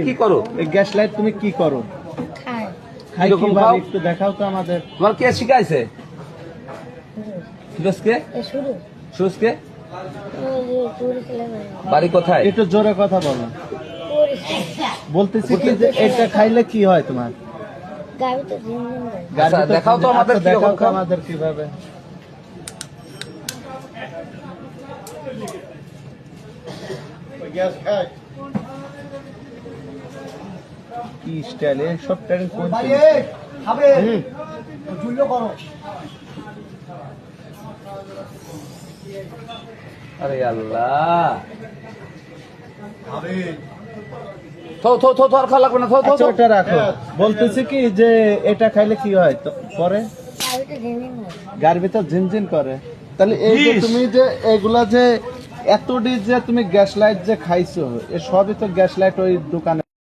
কি করো? এই গ্যাস লাইট তুমি কি করো? খাই। খাই কিরকম কিভাবে খাও? একটু দেখাও তো আমাদের। তোমার কে শিখাইছে? ফিরোজকে? শুরু সুরজকে? ওই যে চুরি খেলে বাড়ি কোথায়? একটু জোরে কথা বলো। বলতেছি কি যে বলতে- এটা খাইলে কি হয় তোমার? গাড়ি তো ঝিনঝিন করে। আচ্ছা, গাড়ি তো দেখাও তো আমাদের আচ্ছা, দেখাও কিরকম তো খাও। আমাদের কিভাবে। কি স্টাইল এই সব ট্রেনিং কোন খাবে হুম। জুইলো করো আরে আল্লাহ, খাবে থো থো থো থো, আর খাওয়া লাগবে না, থো থো আচ্ছা থো। ওটা রাখো। বলতেছি কি যে এটা খাইলে কি হয় তো পরে গাড়ি তো ঝিনঝিন করে। গার ভিতর ঝিনঝিন করে। তাহলে এই যে ইস! তুমি যে এগুলা যে এতটি যে তুমি গ্যাস লাইট যে খাইছো এ সবই তো গ্যাস লাইট ওই দোকানে